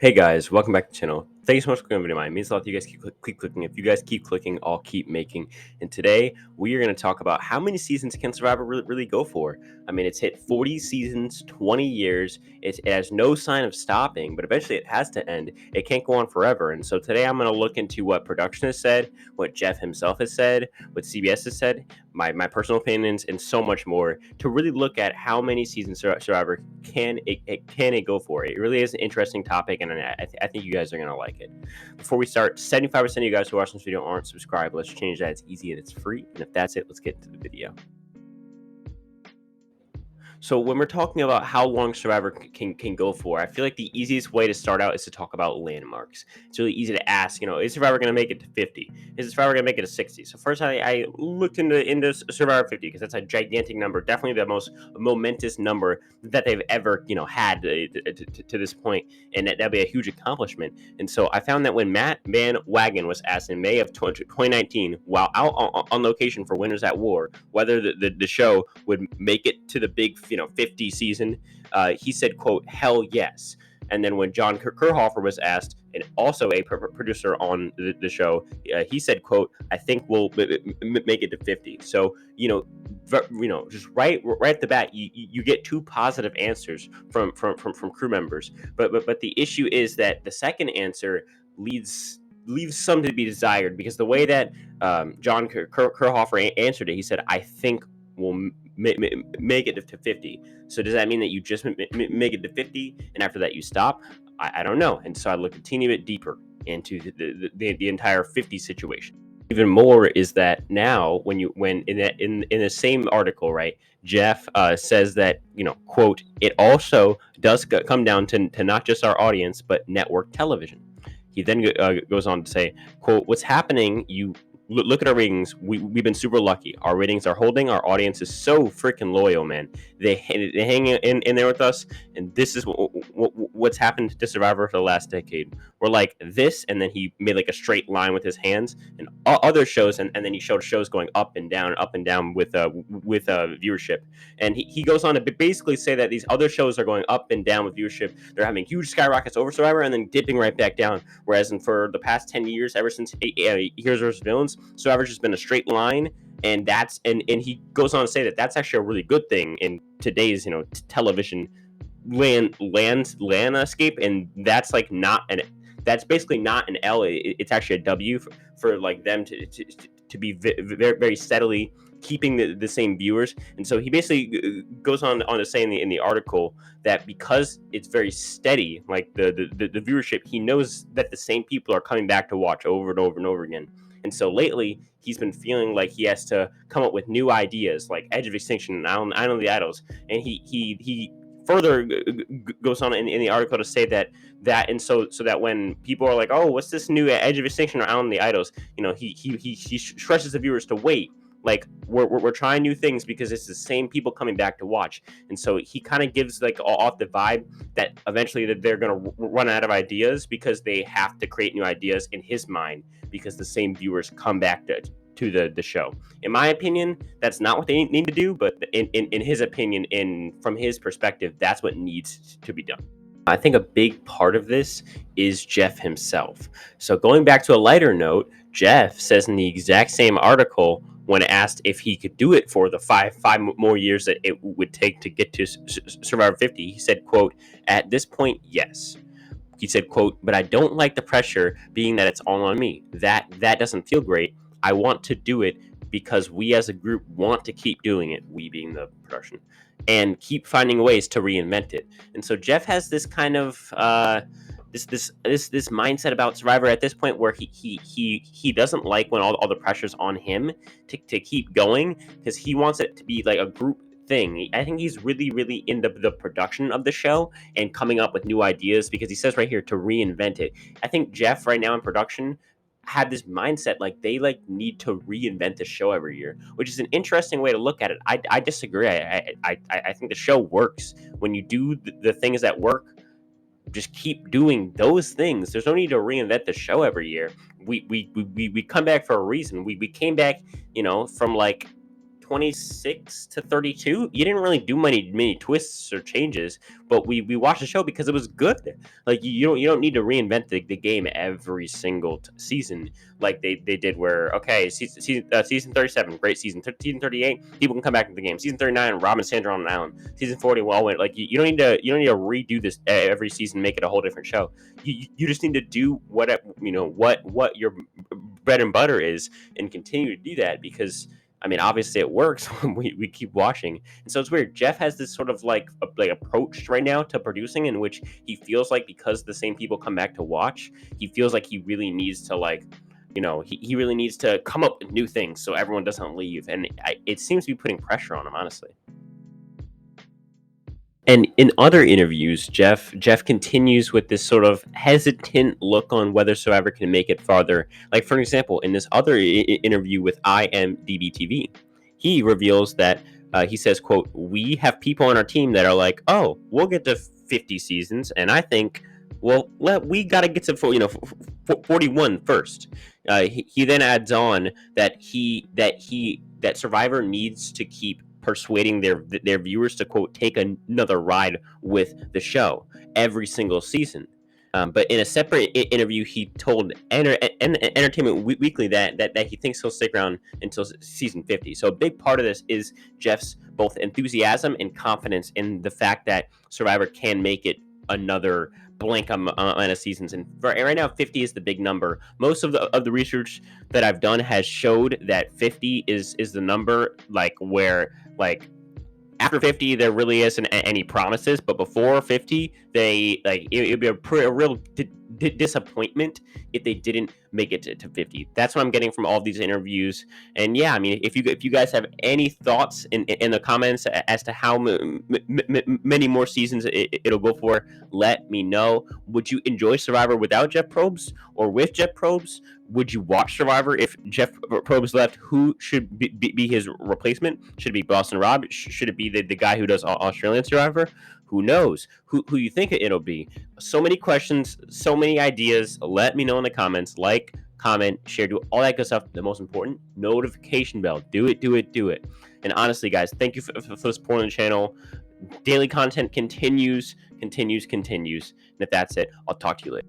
Hey guys, welcome back to the channel. Thank you so much for clicking on the video. Mine. It means a lot that you guys keep clicking. If you guys keep clicking, I'll keep making. And today we are going to talk about how many seasons can Survivor really go for. I mean, it's hit 40 seasons, 20 years. It has no sign of stopping, but eventually it has to end. It can't go on forever. And so today I'm going to look into what production has said, what Jeff himself has said, what CBS has said, my personal opinions, and so much more to really look at how many seasons Survivor can it go for. It really is an interesting topic, and I think you guys are gonna like it. Before we start, 75% of you guys who watch this video aren't subscribed. Let's change that. It's easy and it's free. And if that's it, let's get into the video. So when we're talking about how long Survivor can go for, I feel like the easiest way to start out is to talk about landmarks. It's really easy to ask, is Survivor going to make it to 50? Is Survivor going to make it to 60? So first, I looked into Survivor 50 because that's a gigantic number, definitely the most momentous number that they've ever had to this point, and that'd be a huge accomplishment. And so I found that when Matt Van Wagen was asked in May of 2019, while out on location for Winners at War, whether the show would make it to the big 50 season, he said, quote, hell yes. And then when John Kerhofer was asked, and also a producer on the show, he said, quote, I think we'll make it to 50. So, just right at the bat, you get two positive answers from crew members. But the issue is that the second answer leaves some to be desired, because the way that John Kerhofer answered it, he said, I think we'll make it to 50. So does that mean that you just make it to 50 and after that you stop? I don't know. And so I looked a teeny bit deeper into the entire 50 situation. Even more is that now when in the same article, right, Jeff says that, quote, it also does come down to not just our audience but network television. He then goes on to say, quote, what's happening, you look at our ratings. We've been super lucky. Our ratings are holding. Our audience is so freaking loyal, man. They hang in there with us, and this is what's happened to Survivor for the last decade. We're like this, and then he made like a straight line with his hands, and other shows, and then he showed shows going up and down with viewership. And he goes on to basically say that these other shows are going up and down with viewership. They're having huge skyrockets over Survivor and then dipping right back down. Whereas for the past 10 years, ever since Heroes vs. Villains, Survivor's just been a straight line. And he goes on to say that that's actually a really good thing in today's television landscape, and that's like that's basically not an L. It's actually a W for like them to be very, very steadily keeping the same viewers. And so he basically goes on to say in the article that because it's very steady, like the viewership, he knows that the same people are coming back to watch over and over and over again. And so lately, he's been feeling like he has to come up with new ideas, like Edge of Extinction and Island of the Idols. And he further goes on in the article to say that and so that when people are like, oh, what's this new Edge of Extinction or Island of the Idols, he stresses the viewers to wait. Like we're trying new things because it's the same people coming back to watch. And so he kind of gives like off the vibe that eventually they're going to run out of ideas because they have to create new ideas in his mind because the same viewers come back to the show. In my opinion, that's not what they need to do, but in his opinion, from his perspective, that's what needs to be done. I think a big part of this is Jeff himself. So going back to a lighter note, Jeff says in the exact same article, when asked if he could do it for the five more years that it would take to get to Survivor 50, he said, quote, at this point, yes. He said, quote, but I don't like the pressure being that it's all on me. That doesn't feel great. I want to do it because we as a group want to keep doing it, we being the production, and keep finding ways to reinvent it. And so Jeff has this kind of this mindset about Survivor at this point where he doesn't like when all the pressure's on him to keep going, because he wants it to be like a group thing. I think he's really, really into the production of the show and coming up with new ideas, because he says right here to reinvent it. I think Jeff right now in production had this mindset like they like need to reinvent the show every year, which is an interesting way to look at it. I disagree. I think the show works when you do the things that work. Just keep doing those things. There's no need to reinvent the show every year. We come back for a reason. We came back, from like 26-32. You didn't really do many twists or changes, but we watched the show because it was good. Like you don't need to reinvent the game every single season like they did. Where okay, season 37, great season. Season 38, people can come back to the game. Season 39, Robin, Sandra on an island. Season 40, well, wait, like you don't need to redo this every season, make it a whole different show. You just need to do what your bread and butter is, and continue to do that because I mean, obviously it works when we keep watching. And so it's weird. Jeff has this sort of like approach right now to producing in which he feels like because the same people come back to watch, he feels like he really needs to he really needs to come up with new things so everyone doesn't leave. And it seems to be putting pressure on him, honestly. And in other interviews, Jeff continues with this sort of hesitant look on whether Survivor can make it farther. Like for example, in this other interview with IMDb TV, he reveals that he says, "quote We have people on our team that are like, oh, we'll get to 50 seasons, and I think, well, we got to get to 41 first." He then adds on that Survivor needs to keep persuading their viewers to quote take another ride with the show every single season. But in a separate interview, he told Entertainment Weekly that he thinks he'll stick around until season 50. So a big part of this is Jeff's both enthusiasm and confidence in the fact that Survivor can make it another blank amount of seasons. And right now, 50 is the big number. Most of the research that I've done has showed that 50 is the number like where like after 50 there really isn't any promises, but before 50 they like it'd be a real disappointment if they didn't make it to 50. That's what I'm getting from all these interviews. And yeah, I mean, if you guys have any thoughts in the comments as to how many more seasons it'll go for, let me know. Would you enjoy Survivor without Jeff Probst or with Jeff Probst? Would you watch Survivor if Jeff Probst left? Who should be his replacement? Should it be Boston Rob? Should it be the guy who does Australian Survivor? Who knows? Who you think it'll be? So many questions, so many ideas. Let me know in the comments. Like, comment, share, do all that good stuff. The most important, notification bell. Do it, do it, do it. And honestly, guys, thank you for supporting the channel. Daily content continues. And if that's it, I'll talk to you later.